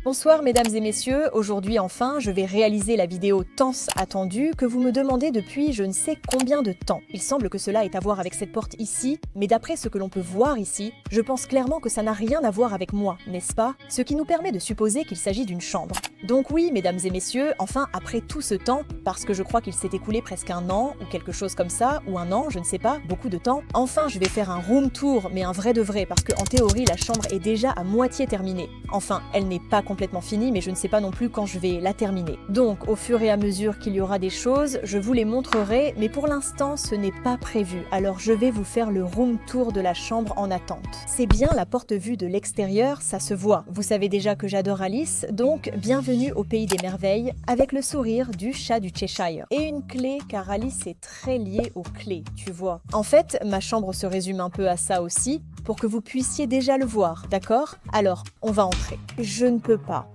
Bonsoir mesdames et messieurs, aujourd'hui enfin je vais réaliser la vidéo tant attendue que vous me demandez depuis je ne sais combien de temps. Il semble que cela ait à voir avec cette porte ici, mais d'après ce que l'on peut voir ici, je pense clairement que ça n'a rien à voir avec moi, n'est-ce pas? Ce qui nous permet de supposer qu'il s'agit d'une chambre. Donc oui mesdames et messieurs, enfin après tout ce temps, parce que je crois qu'il s'est écoulé presque un an ou quelque chose comme ça, ou un an, je ne sais pas, beaucoup de temps, enfin je vais faire un room tour, mais un vrai de vrai, parce qu'en théorie la chambre est déjà à moitié terminée. Enfin, elle n'est pas complètement finie, mais je ne sais pas non plus quand je vais la terminer. Donc, au fur et à mesure qu'il y aura des choses, je vous les montrerai, mais pour l'instant, ce n'est pas prévu. Alors, je vais vous faire le room tour de la chambre en attente. C'est bien la porte vue de l'extérieur, ça se voit. Vous savez déjà que j'adore Alice, donc bienvenue au pays des merveilles, avec le sourire du chat du Cheshire. Et une clé, car Alice est très liée aux clés, tu vois. En fait, ma chambre se résume un peu à ça aussi, pour que vous puissiez déjà le voir, d'accord? Alors, on va entrer. Je ne peux pas.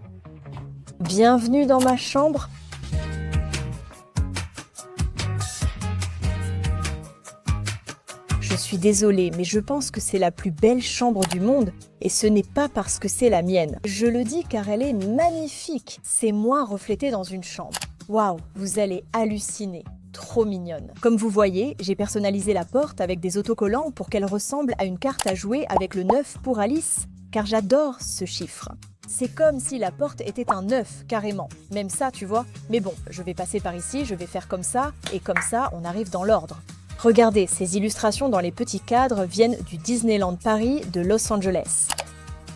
Bienvenue dans ma chambre. Je suis désolée, mais je pense que c'est la plus belle chambre du monde, et ce n'est pas parce que c'est la mienne. Je le dis car elle est magnifique. C'est moi reflété dans une chambre. Waouh, vous allez halluciner. Trop mignonne. Comme vous voyez, j'ai personnalisé la porte avec des autocollants pour qu'elle ressemble à une carte à jouer avec le 9 pour Alice, car j'adore ce chiffre. C'est comme si la porte était un 9, carrément. Même ça, tu vois. Mais bon, je vais passer par ici, je vais faire comme ça, et comme ça, on arrive dans l'ordre. Regardez, ces illustrations dans les petits cadres viennent du Disneyland Paris de Los Angeles.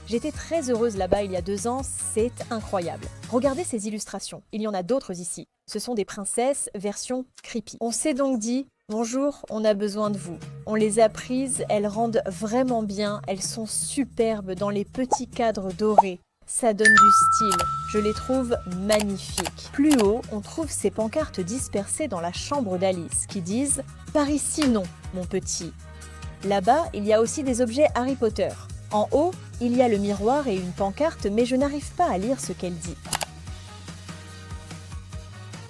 J'étais très heureuse là-bas il y a 2 ans, c'est incroyable. Regardez ces illustrations, il y en a d'autres ici. Ce sont des princesses version creepy. On s'est donc dit, bonjour, on a besoin de vous. On les a prises, elles rendent vraiment bien, elles sont superbes dans les petits cadres dorés. Ça donne du style, je les trouve magnifiques. Plus haut, on trouve ces pancartes dispersées dans la chambre d'Alice qui disent « Par ici non, mon petit ». Là-bas, il y a aussi des objets Harry Potter. En haut, il y a le miroir et une pancarte, mais je n'arrive pas à lire ce qu'elle dit.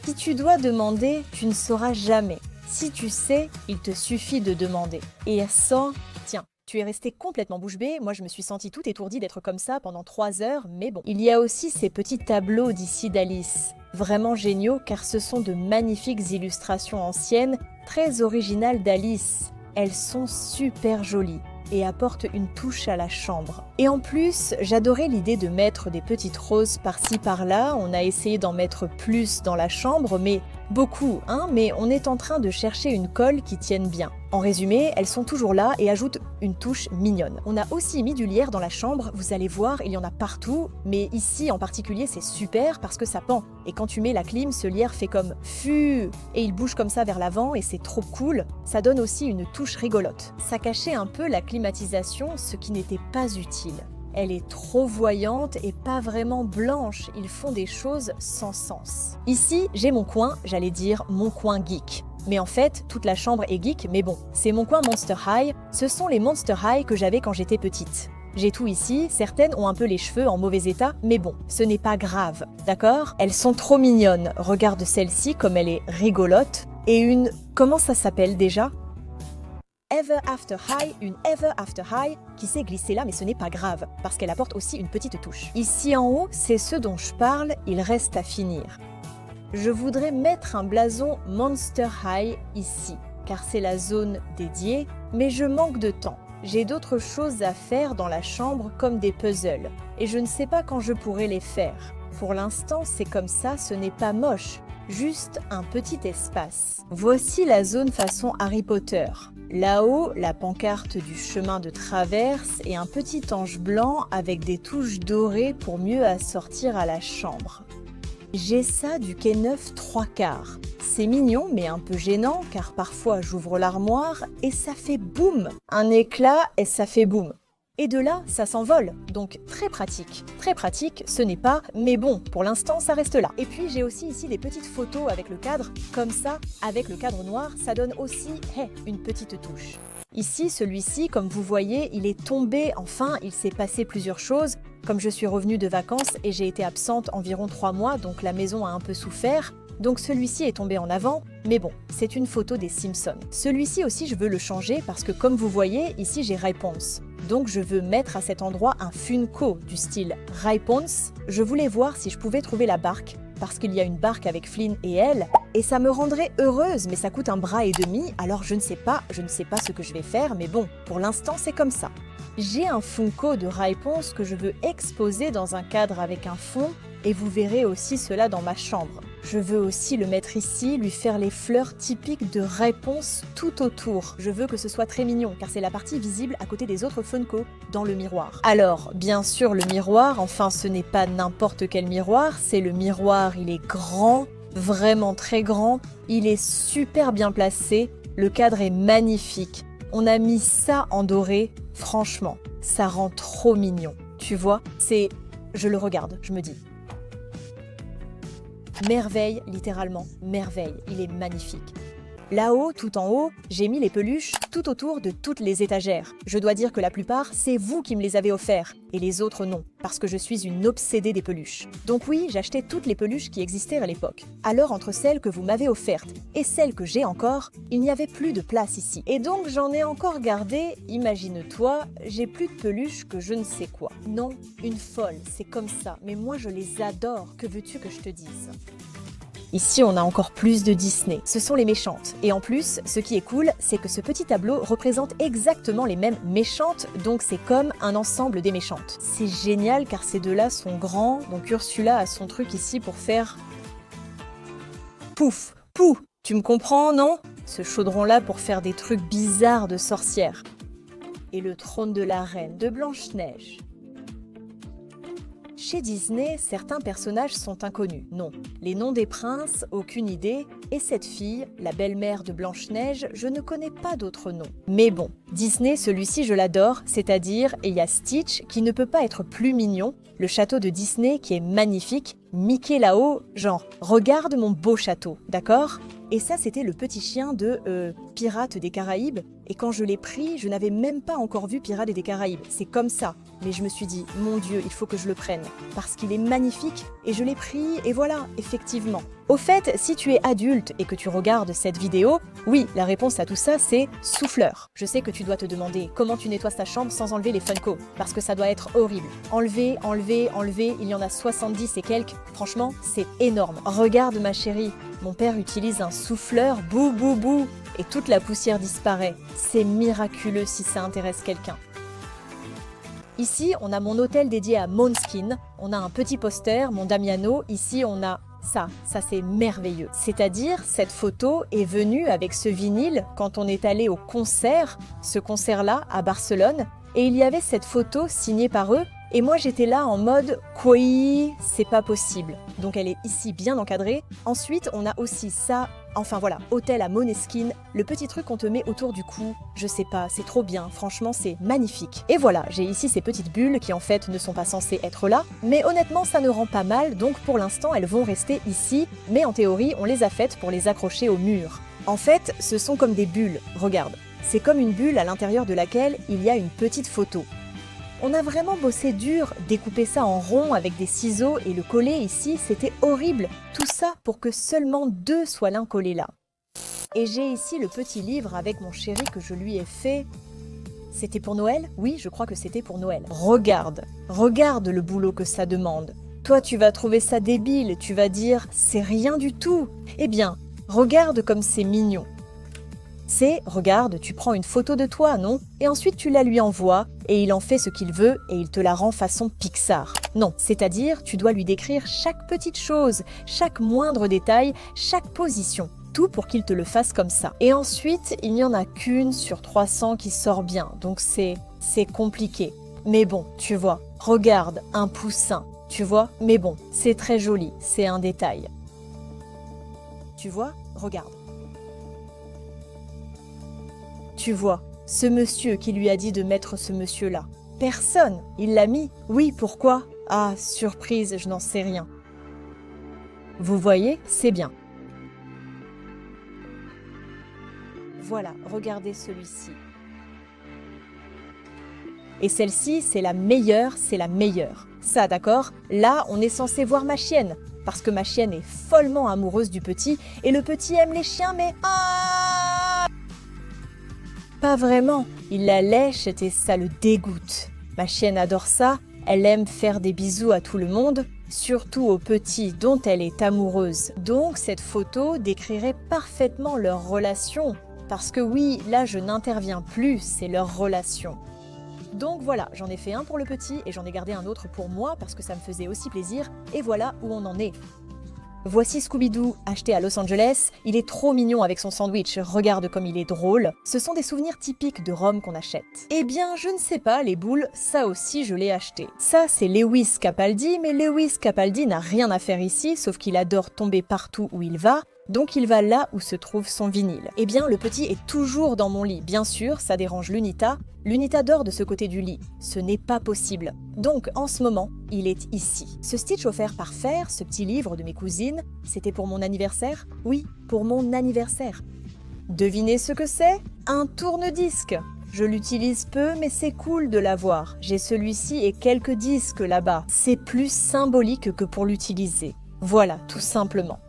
Si tu dois demander, tu ne sauras jamais. Si tu sais, il te suffit de demander. Et sans, tiens, tu es resté complètement bouche bée, moi je me suis sentie tout étourdie d'être comme ça pendant 3 heures, mais bon. Il y a aussi ces petits tableaux d'ici d'Alice. Vraiment géniaux car ce sont de magnifiques illustrations anciennes, très originales d'Alice. Elles sont super jolies et apportent une touche à la chambre. Et en plus, j'adorais l'idée de mettre des petites roses par-ci par-là. On a essayé d'en mettre plus dans la chambre, mais beaucoup, hein, mais on est en train de chercher une colle qui tienne bien. En résumé, elles sont toujours là et ajoutent une touche mignonne. On a aussi mis du lierre dans la chambre, vous allez voir, il y en a partout, mais ici en particulier c'est super parce que ça pend. Et quand tu mets la clim, ce lierre fait comme FU et il bouge comme ça vers l'avant et c'est trop cool. Ça donne aussi une touche rigolote. Ça cachait un peu la climatisation, ce qui n'était pas utile. Elle est trop voyante et pas vraiment blanche, ils font des choses sans sens. Ici, j'ai mon coin, j'allais dire mon coin geek. Mais en fait, toute la chambre est geek, mais bon, c'est mon coin Monster High, ce sont les Monster High que j'avais quand j'étais petite. J'ai tout ici, certaines ont un peu les cheveux en mauvais état, mais bon, ce n'est pas grave, d'accord? Elles sont trop mignonnes, regarde celle-ci comme elle est rigolote, et une... comment ça s'appelle déjà? Ever After High, une Ever After High qui s'est glissée là, mais ce n'est pas grave, parce qu'elle apporte aussi une petite touche. Ici en haut, c'est ce dont je parle, il reste à finir. Je voudrais mettre un blason Monster High ici, car c'est la zone dédiée, mais je manque de temps. J'ai d'autres choses à faire dans la chambre comme des puzzles, et je ne sais pas quand je pourrai les faire. Pour l'instant, c'est comme ça, ce n'est pas moche, juste un petit espace. Voici la zone façon Harry Potter. Là-haut, la pancarte du chemin de traverse et un petit ange blanc avec des touches dorées pour mieux assortir à la chambre. J'ai ça du quai 9 3/4. C'est mignon mais un peu gênant car parfois j'ouvre l'armoire et ça fait boum. Un éclat et ça fait boum. Et de là, ça s'envole. Donc très pratique. Très pratique, ce n'est pas, mais bon, pour l'instant, ça reste là. Et puis j'ai aussi ici des petites photos avec le cadre, comme ça, avec le cadre noir, ça donne aussi, une petite touche. Ici, celui-ci, comme vous voyez, il est tombé, enfin, il s'est passé plusieurs choses. Comme je suis revenue de vacances et j'ai été absente environ 3 mois, donc la maison a un peu souffert. Donc celui-ci est tombé en avant, mais bon, c'est une photo des Simpsons. Celui-ci aussi, je veux le changer parce que comme vous voyez, ici j'ai réponse. Donc je veux mettre à cet endroit un Funko du style Raipons. Je voulais voir si je pouvais trouver la barque, parce qu'il y a une barque avec Flynn et elle, et ça me rendrait heureuse, mais ça coûte un bras et demi, alors je ne sais pas ce que je vais faire, mais bon, pour l'instant c'est comme ça. J'ai un Funko de Raipons que je veux exposer dans un cadre avec un fond, et vous verrez aussi cela dans ma chambre. Je veux aussi le mettre ici, lui faire les fleurs typiques de Raipons tout autour. Je veux que ce soit très mignon, car c'est la partie visible à côté des autres Funko, dans le miroir. Alors, bien sûr, le miroir, enfin ce n'est pas n'importe quel miroir, c'est le miroir, il est grand, vraiment très grand, il est super bien placé, le cadre est magnifique. On a mis ça en doré, franchement, ça rend trop mignon. Tu vois, je le regarde, je me dis. Merveille, littéralement, merveille, il est magnifique. Là-haut, tout en haut, j'ai mis les peluches tout autour de toutes les étagères. Je dois dire que la plupart, c'est vous qui me les avez offerts, et les autres non, parce que je suis une obsédée des peluches. Donc oui, j'achetais toutes les peluches qui existaient à l'époque. Alors entre celles que vous m'avez offertes et celles que j'ai encore, il n'y avait plus de place ici. Et donc j'en ai encore gardé, imagine-toi, j'ai plus de peluches que je ne sais quoi. Non, une folle, c'est comme ça, mais moi je les adore, que veux-tu que je te dise ? Ici, on a encore plus de Disney. Ce sont les méchantes. Et en plus, ce qui est cool, c'est que ce petit tableau représente exactement les mêmes méchantes, donc c'est comme un ensemble des méchantes. C'est génial car ces deux-là sont grands, donc Ursula a son truc ici pour faire... Pouf, pou. Tu me comprends, non? Ce chaudron-là pour faire des trucs bizarres de sorcière. Et le trône de la reine de Blanche-Neige. Chez Disney, certains personnages sont inconnus. Non, les noms des princes, aucune idée. Et cette fille, la belle-mère de Blanche-Neige, je ne connais pas d'autres noms. Mais bon, Disney, celui-ci je l'adore, c'est-à-dire, il y a Stitch qui ne peut pas être plus mignon, le château de Disney qui est magnifique, Mickey là-haut, genre, regarde mon beau château, d'accord ? Et ça, c'était le petit chien de Pirates des Caraïbes. Et quand je l'ai pris, je n'avais même pas encore vu Pirates des Caraïbes. C'est comme ça. Mais je me suis dit, mon Dieu, il faut que je le prenne. Parce qu'il est magnifique. Et je l'ai pris, et voilà, effectivement. Au fait, si tu es adulte et que tu regardes cette vidéo, oui, la réponse à tout ça, c'est souffleur. Je sais que tu dois te demander comment tu nettoies ta chambre sans enlever les Funko. Parce que ça doit être horrible. Enlever, enlever, enlever, il y en a 70 et quelques. Franchement, c'est énorme. Regarde ma chérie, mon père utilise un souffleur, bou bou bou, et toute la poussière disparaît. C'est miraculeux si ça intéresse quelqu'un. Ici, on a mon hôtel dédié à Måneskin. On a un petit poster, mon Damiano. Ici, on a ça c'est merveilleux. C'est-à-dire, cette photo est venue avec ce vinyle quand on est allé au concert, ce concert-là à Barcelone, et il y avait cette photo signée par eux. Et moi j'étais là en mode « Quoi, c'est pas possible ». Donc elle est ici bien encadrée. Ensuite on a aussi ça, enfin voilà, hôtel à Måneskin, le petit truc qu'on te met autour du cou. Je sais pas, c'est trop bien, franchement c'est magnifique. Et voilà, j'ai ici ces petites bulles qui en fait ne sont pas censées être là. Mais honnêtement ça ne rend pas mal, donc pour l'instant elles vont rester ici. Mais en théorie on les a faites pour les accrocher au mur. En fait ce sont comme des bulles, regarde. C'est comme une bulle à l'intérieur de laquelle il y a une petite photo. On a vraiment bossé dur, découper ça en rond avec des ciseaux et le coller ici, c'était horrible. Tout ça pour que seulement 2 soient l'un collé là. Et j'ai ici le petit livre avec mon chéri que je lui ai fait. C'était pour Noël? Oui, je crois que c'était pour Noël. Regarde le boulot que ça demande. Toi, tu vas trouver ça débile, tu vas dire « c'est rien du tout ». Eh bien, regarde comme c'est mignon. Regarde, tu prends une photo de toi, non? Et ensuite tu la lui envoies, et il en fait ce qu'il veut, et il te la rend façon Pixar. Non, c'est-à-dire, tu dois lui décrire chaque petite chose, chaque moindre détail, chaque position. Tout pour qu'il te le fasse comme ça. Et ensuite, il n'y en a qu'une sur 300 qui sort bien, donc c'est compliqué. Mais bon, tu vois, regarde, un poussin, tu vois? Mais bon, c'est très joli, c'est un détail. Tu vois? Regarde. Tu vois, ce monsieur qui lui a dit de mettre ce monsieur-là. Personne, il l'a mis. Oui, pourquoi? Ah, surprise, je n'en sais rien. Vous voyez, c'est bien. Voilà, regardez celui-ci. Et celle-ci, c'est la meilleure, c'est la meilleure. Ça, d'accord? Là, on est censé voir ma chienne. Parce que ma chienne est follement amoureuse du petit. Et le petit aime les chiens, mais... Ah! Pas vraiment. Il la lèche et ça le dégoûte. Ma chienne adore ça. Elle aime faire des bisous à tout le monde, surtout aux petits dont elle est amoureuse. Donc cette photo décrirait parfaitement leur relation. Parce que oui, là je n'interviens plus, c'est leur relation. Donc voilà, j'en ai fait un pour le petit et j'en ai gardé un autre pour moi parce que ça me faisait aussi plaisir. Et voilà où on en est. Voici Scooby-Doo, acheté à Los Angeles. Il est trop mignon avec son sandwich, regarde comme il est drôle. Ce sont des souvenirs typiques de Rome qu'on achète. Eh bien, je ne sais pas, les boules, ça aussi je l'ai acheté. Ça, c'est Lewis Capaldi, mais Lewis Capaldi n'a rien à faire ici, sauf qu'il adore tomber partout où il va. Donc il va là où se trouve son vinyle. Eh bien, le petit est toujours dans mon lit. Bien sûr, ça dérange Lunita. Lunita dort de ce côté du lit. Ce n'est pas possible. Donc, en ce moment, il est ici. Ce Stitch offert par Fer, ce petit livre de mes cousines, c'était pour mon anniversaire? Oui, pour mon anniversaire. Devinez ce que c'est? Un tourne-disque. Je l'utilise peu, mais c'est cool de l'avoir. J'ai celui-ci et quelques disques là-bas. C'est plus symbolique que pour l'utiliser. Voilà, tout simplement.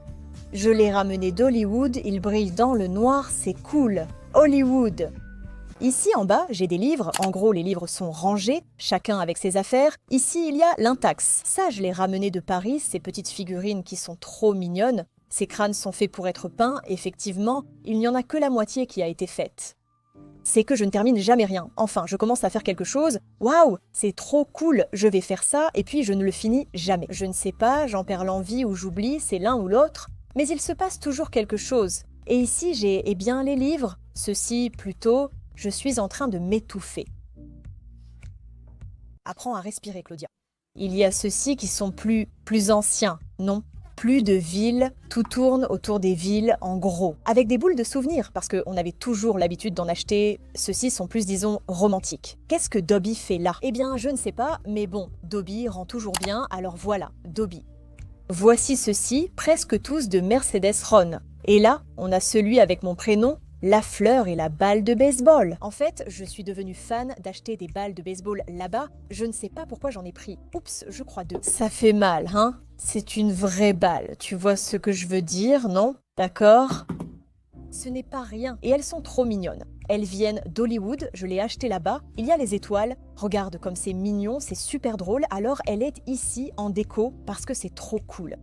Je l'ai ramené d'Hollywood, il brille dans le noir, c'est cool. Hollywood. Ici en bas, j'ai des livres. En gros, les livres sont rangés, chacun avec ses affaires. Ici, il y a l'Intax. Ça, je l'ai ramené de Paris, ces petites figurines qui sont trop mignonnes. Ces crânes sont faits pour être peints, effectivement, il n'y en a que la moitié qui a été faite. C'est que je ne termine jamais rien. Enfin, je commence à faire quelque chose. Waouh, c'est trop cool, je vais faire ça, et puis je ne le finis jamais. Je ne sais pas, j'en perds l'envie ou j'oublie, c'est l'un ou l'autre. Mais il se passe toujours quelque chose. Et ici, j'ai, eh bien, les livres. Ceci, plutôt, je suis en train de m'étouffer. Apprends à respirer, Claudia. Il y a ceux-ci qui sont plus anciens, non? Plus de villes, tout tourne autour des villes en gros. Avec des boules de souvenirs, parce qu'on avait toujours l'habitude d'en acheter. Ceux-ci sont plus, disons, romantiques. Qu'est-ce que Dobby fait là? Eh bien, je ne sais pas, mais bon, Dobby rend toujours bien, alors voilà, Dobby. Voici ceux-ci, presque tous de Mercedes Ron. Et là, on a celui avec mon prénom, la fleur et la balle de baseball. En fait, je suis devenue fan d'acheter des balles de baseball là-bas. Je ne sais pas pourquoi j'en ai pris. Oups, je crois 2. Ça fait mal, hein? C'est une vraie balle. Tu vois ce que je veux dire, non? D'accord? Ce n'est pas rien. Et elles sont trop mignonnes. Elles viennent d'Hollywood, je l'ai acheté là-bas. Il y a les étoiles. Regarde comme c'est mignon, c'est super drôle. Alors elle est ici en déco parce que c'est trop cool.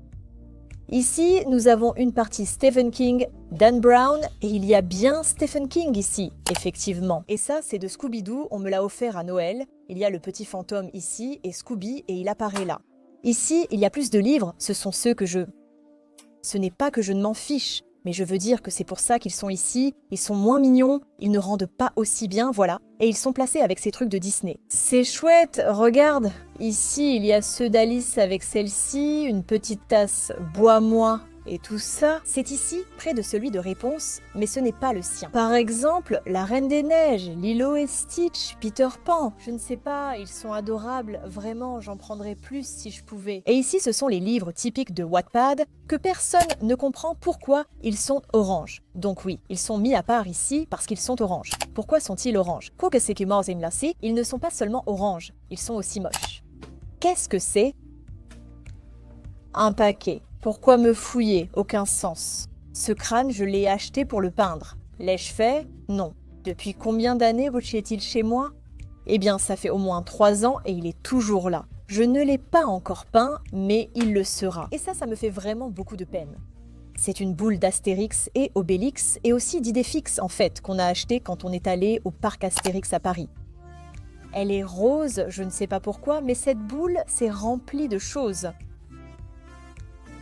Ici, nous avons une partie Stephen King, Dan Brown, et il y a bien Stephen King ici, effectivement. Et ça, c'est de Scooby-Doo, on me l'a offert à Noël. Il y a le petit fantôme ici, et Scooby, et il apparaît là. Ici, il y a plus de livres, ce sont ceux que je... Ce n'est pas que je ne m'en fiche, mais je veux dire que c'est pour ça qu'ils sont ici, ils sont moins mignons, ils ne rendent pas aussi bien, voilà, et ils sont placés avec ces trucs de Disney. C'est chouette, regarde, ici il y a ceux d'Alice avec celle-ci, une petite tasse « Bois-moi » et tout ça. C'est ici, près de celui de Réponse, mais ce n'est pas le sien. Par exemple, La Reine des Neiges, Lilo et Stitch, Peter Pan, je ne sais pas, ils sont adorables, vraiment, j'en prendrais plus si je pouvais. Et ici, ce sont les livres typiques de Wattpad, que personne ne comprend pourquoi ils sont oranges. Donc oui, ils sont mis à part ici parce qu'ils sont oranges. Pourquoi sont-ils oranges? Quoique c'est que ils ne sont pas seulement oranges, ils sont aussi moches. Qu'est-ce que c'est? Un paquet. Pourquoi me fouiller? Aucun sens. Ce crâne, je l'ai acheté pour le peindre. L'ai-je fait? Non. Depuis combien d'années est-il chez moi? Eh bien, ça fait au moins 3 ans et il est toujours là. Je ne l'ai pas encore peint, mais il le sera. Et ça me fait vraiment beaucoup de peine. C'est une boule d'Astérix et Obélix, et aussi d'Idéfix en fait, qu'on a acheté quand on est allé au parc Astérix à Paris. Elle est rose, je ne sais pas pourquoi, mais cette boule s'est remplie de choses.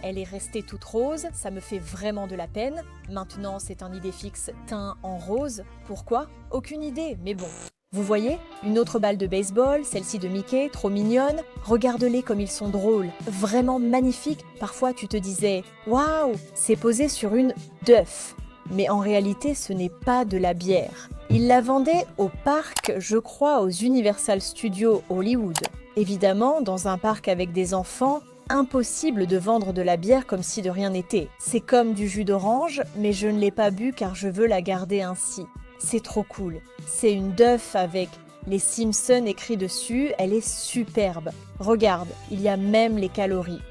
Elle est restée toute rose, ça me fait vraiment de la peine. Maintenant, c'est un Idéfix teint en rose. Pourquoi? Aucune idée, mais bon. Vous voyez? Une autre balle de baseball, celle-ci de Mickey, trop mignonne. Regarde-les comme ils sont drôles, vraiment magnifiques. Parfois, tu te disais « Waouh, c'est posé sur une Duff ». Mais en réalité, ce n'est pas de la bière. Ils la vendaient au parc, je crois, aux Universal Studios Hollywood. Évidemment, dans un parc avec des enfants, impossible de vendre de la bière comme si de rien n'était. C'est comme du jus d'orange, mais je ne l'ai pas bu car je veux la garder ainsi. C'est trop cool. C'est une Duff avec les Simpsons écrits dessus, elle est superbe. Regarde, il y a même les calories.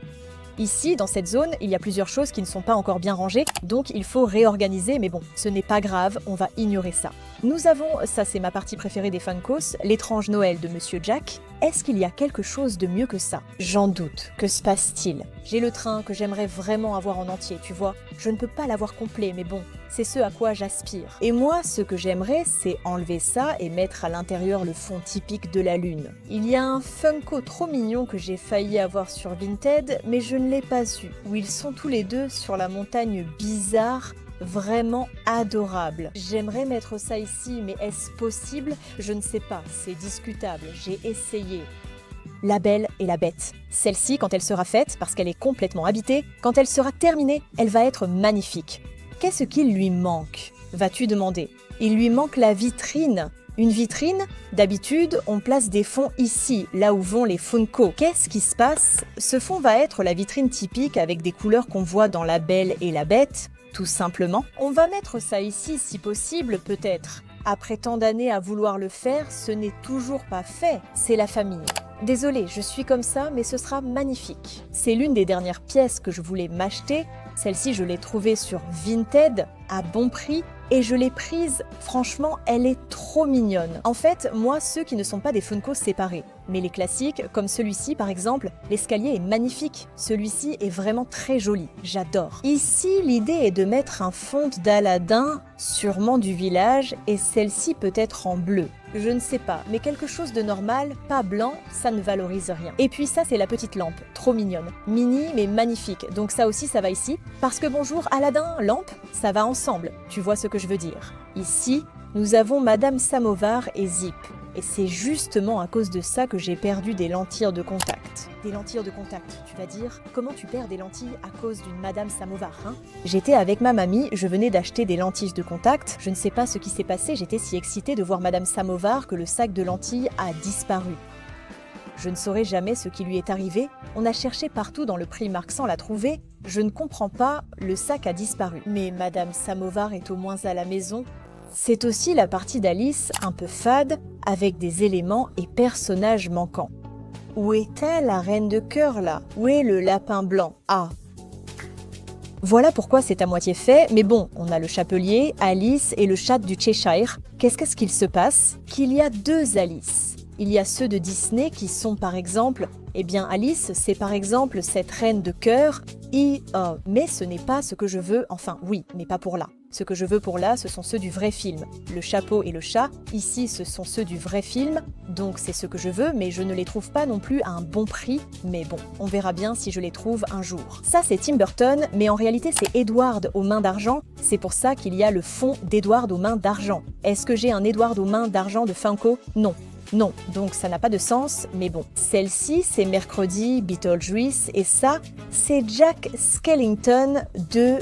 Ici, dans cette zone, il y a plusieurs choses qui ne sont pas encore bien rangées, donc il faut réorganiser, mais bon, ce n'est pas grave, on va ignorer ça. Nous avons, ça c'est ma partie préférée des Funkos, l'étrange Noël de Monsieur Jack. Est-ce qu'il y a quelque chose de mieux que ça? J'en doute. Que se passe-t-il? J'ai le train que j'aimerais vraiment avoir en entier, tu vois. Je ne peux pas l'avoir complet, mais bon, c'est ce à quoi j'aspire. Et moi, ce que j'aimerais, c'est enlever ça et mettre à l'intérieur le fond typique de la lune. Il y a un Funko trop mignon que j'ai failli avoir sur Vinted, mais je ne l'ai pas eu, où ils sont tous les deux sur la montagne bizarre, vraiment adorable. J'aimerais mettre ça ici, mais est-ce possible? Je ne sais pas, c'est discutable, j'ai essayé. La Belle et la Bête. Celle-ci, quand elle sera faite, parce qu'elle est complètement habitée, quand elle sera terminée, elle va être magnifique. Qu'est-ce qu'il lui manque? Vas-tu demander. Il lui manque la vitrine. Une vitrine? D'habitude, on place des fonds ici, là où vont les Funko. Qu'est-ce qui se passe? Ce fond va être la vitrine typique avec des couleurs qu'on voit dans La Belle et la Bête, tout simplement. On va mettre ça ici si possible, peut-être. Après tant d'années à vouloir le faire, ce n'est toujours pas fait. C'est la famille. Désolée, je suis comme ça, mais ce sera magnifique. C'est l'une des dernières pièces que je voulais m'acheter. Celle-ci, je l'ai trouvée sur Vinted, à bon prix, et je l'ai prise. Franchement, elle est trop mignonne. En fait, moi, ceux qui ne sont pas des Funko séparés, mais les classiques, comme celui-ci par exemple, l'escalier est magnifique. Celui-ci est vraiment très joli, j'adore. Ici, l'idée est de mettre un fond d'Aladin, sûrement du village, et celle-ci peut être en bleu. Je ne sais pas, mais quelque chose de normal, pas blanc, ça ne valorise rien. Et puis ça, c'est la petite lampe, trop mignonne. Mini, mais magnifique, donc ça aussi, ça va ici. Parce que bonjour, Aladin, lampe, ça va ensemble, tu vois ce que je veux dire. Ici, nous avons Madame Samovar et Zip. Et c'est justement à cause de ça que j'ai perdu des lentilles de contact. Des lentilles de contact, tu vas dire? Comment tu perds des lentilles à cause d'une Madame Samovar, hein? J'étais avec ma mamie, je venais d'acheter des lentilles de contact. Je ne sais pas ce qui s'est passé, j'étais si excitée de voir Madame Samovar que le sac de lentilles a disparu. Je ne saurais jamais ce qui lui est arrivé. On a cherché partout dans le Primark sans la trouver. Je ne comprends pas, le sac a disparu. Mais Madame Samovar est au moins à la maison. C'est aussi la partie d'Alice un peu fade, avec des éléments et personnages manquants. Où est-elle, la reine de cœur, là? Où est le lapin blanc? Ah! Voilà pourquoi c'est à moitié fait, mais bon, on a le chapelier, Alice et le chat du Cheshire. Qu'est-ce qu'il se passe? Qu'il y a deux Alice. Il y a ceux de Disney qui sont par exemple, eh bien Alice, c'est par exemple cette reine de cœur, mais ce n'est pas ce que je veux, enfin oui, mais pas pour là. Ce que je veux pour là, ce sont ceux du vrai film. Le chapeau et le chat, ici ce sont ceux du vrai film, donc c'est ce que je veux, mais je ne les trouve pas non plus à un bon prix, mais bon, on verra bien si je les trouve un jour. Ça c'est Tim Burton, mais en réalité c'est Edward aux mains d'argent, c'est pour ça qu'il y a le fond d'Edward aux mains d'argent. Est-ce que j'ai un Edward aux mains d'argent de Funko? Non. Non, donc ça n'a pas de sens, mais bon. Celle-ci, c'est mercredi Beetlejuice, et ça, c'est Jack Skellington de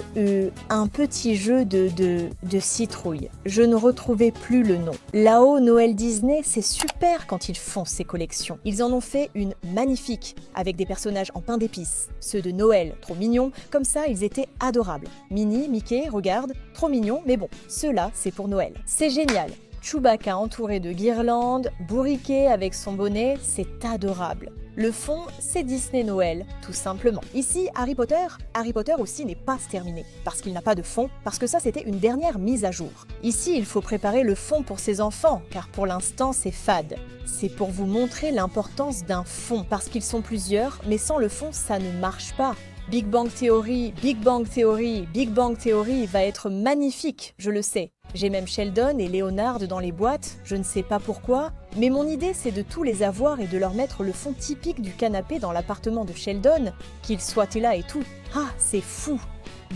un petit jeu de citrouille. Je ne retrouvais plus le nom. Là-haut, Noël Disney, c'est super quand ils font ces collections. Ils en ont fait une magnifique, avec des personnages en pain d'épices. Ceux de Noël, trop mignons, comme ça, ils étaient adorables. Minnie, Mickey, regarde, trop mignons, mais bon, ceux-là, c'est pour Noël. C'est génial. Chewbacca entouré de guirlandes, bourriquet avec son bonnet, c'est adorable. Le fond, c'est Disney Noël, tout simplement. Ici, Harry Potter aussi n'est pas terminé, parce qu'il n'a pas de fond, parce que ça c'était une dernière mise à jour. Ici, il faut préparer le fond pour ses enfants, car pour l'instant c'est fade. C'est pour vous montrer l'importance d'un fond, parce qu'ils sont plusieurs, mais sans le fond, ça ne marche pas. Big Bang Theory, Big Bang Theory, Big Bang Theory va être magnifique, je le sais. J'ai même Sheldon et Leonard dans les boîtes, je ne sais pas pourquoi, mais mon idée c'est de tous les avoir et de leur mettre le fond typique du canapé dans l'appartement de Sheldon, qu'il soit là et tout. Ah, c'est fou!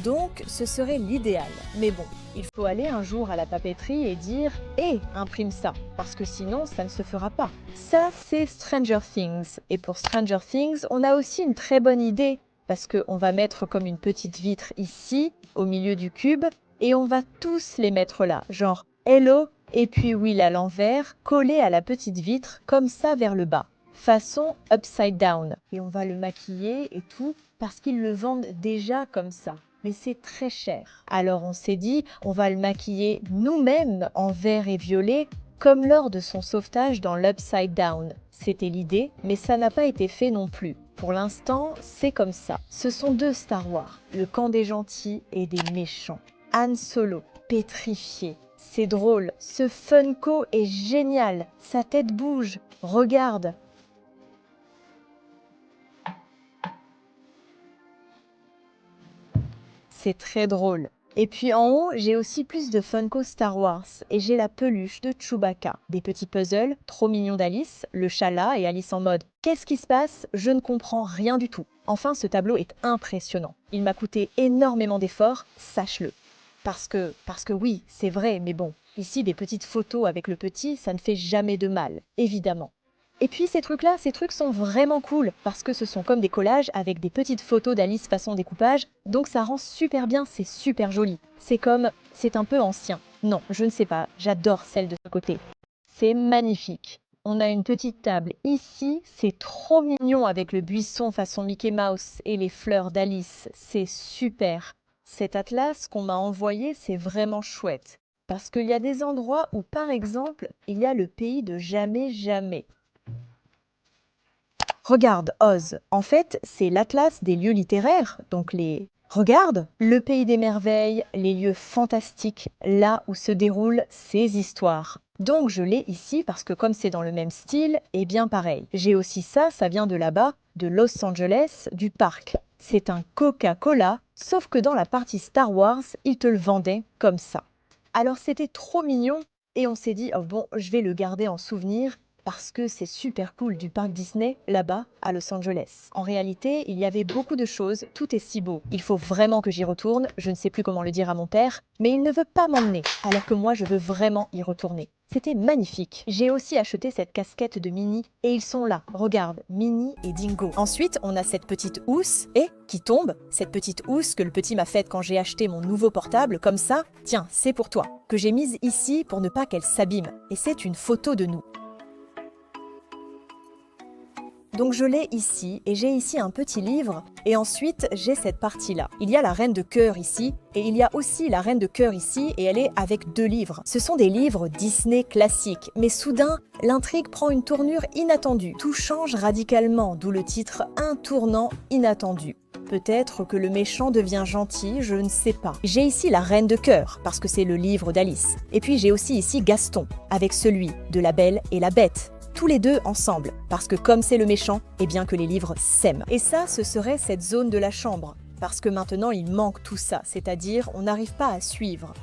Donc, ce serait l'idéal. Mais bon, il faut aller un jour à la papeterie et dire « Hé, imprime ça !» parce que sinon, ça ne se fera pas. Ça, c'est Stranger Things. Et pour Stranger Things, on a aussi une très bonne idée, parce qu'on va mettre comme une petite vitre ici, au milieu du cube, et on va tous les mettre là, genre « Hello » et puis Will à l'envers, collé à la petite vitre, comme ça vers le bas, façon upside down. Et on va le maquiller et tout, parce qu'ils le vendent déjà comme ça. Mais c'est très cher. Alors on s'est dit, on va le maquiller nous-mêmes en vert et violet, comme lors de son sauvetage dans l'Upside Down. c'était l'idée, mais ça n'a pas été fait non plus. Pour l'instant, c'est comme ça. Ce sont deux Star Wars, le camp des gentils et des méchants. Han Solo, pétrifié. C'est drôle, ce Funko est génial, sa tête bouge, regarde. C'est très drôle. Et puis en haut, j'ai aussi plus de Funko Star Wars et j'ai la peluche de Chewbacca. Des petits puzzles, trop mignons d'Alice, le chat là et Alice en mode « Qu'est-ce qui se passe? Je ne comprends rien du tout ». Enfin, ce tableau est impressionnant. Il m'a coûté énormément d'efforts, sache-le. Parce que oui, c'est vrai, mais bon, ici des petites photos avec le petit, ça ne fait jamais de mal, évidemment. Et puis ces trucs sont vraiment cool parce que ce sont comme des collages avec des petites photos d'Alice façon découpage, donc ça rend super bien, c'est super joli. C'est un peu ancien. Non, je ne sais pas, j'adore celle de ce côté. C'est magnifique. On a une petite table ici, c'est trop mignon avec le buisson façon Mickey Mouse et les fleurs d'Alice, c'est super. Cet atlas qu'on m'a envoyé, c'est vraiment chouette. Parce qu'il y a des endroits où, par exemple, il y a le pays de jamais jamais. Regarde, Oz. En fait, c'est l'atlas des lieux littéraires, donc les... Regarde, le pays des merveilles, les lieux fantastiques, là où se déroulent ces histoires. Donc je l'ai ici parce que comme c'est dans le même style, et bien pareil. J'ai aussi ça vient de là-bas, de Los Angeles, du parc. C'est un Coca-Cola, sauf que dans la partie Star Wars, ils te le vendaient comme ça. Alors c'était trop mignon, et on s'est dit, oh bon, je vais le garder en souvenir, parce que c'est super cool du parc Disney, là-bas, à Los Angeles. En réalité, il y avait beaucoup de choses, tout est si beau. Il faut vraiment que j'y retourne, je ne sais plus comment le dire à mon père, mais il ne veut pas m'emmener, alors que moi je veux vraiment y retourner. C'était magnifique. J'ai aussi acheté cette casquette de Minnie, et ils sont là, regarde, Minnie et Dingo. Ensuite, on a cette petite housse, et qui tombe, cette petite housse que le petit m'a faite quand j'ai acheté mon nouveau portable, comme ça, tiens, c'est pour toi, que j'ai mise ici pour ne pas qu'elle s'abîme. Et c'est une photo de nous. Donc je l'ai ici, et j'ai ici un petit livre, et ensuite j'ai cette partie-là. Il y a la reine de cœur ici, et il y a aussi la reine de cœur ici, et elle est avec 2 livres. Ce sont des livres Disney classiques, mais soudain, l'intrigue prend une tournure inattendue. Tout change radicalement, d'où le titre Un tournant inattendu. Peut-être que le méchant devient gentil, je ne sais pas. J'ai ici la reine de cœur, parce que c'est le livre d'Alice. Et puis j'ai aussi ici Gaston, avec celui de La Belle et la Bête. Tous les deux ensemble, parce que comme c'est le méchant, eh bien que les livres s'aiment. Et ça, ce serait cette zone de la chambre, parce que maintenant il manque tout ça, c'est-à-dire on n'arrive pas à suivre.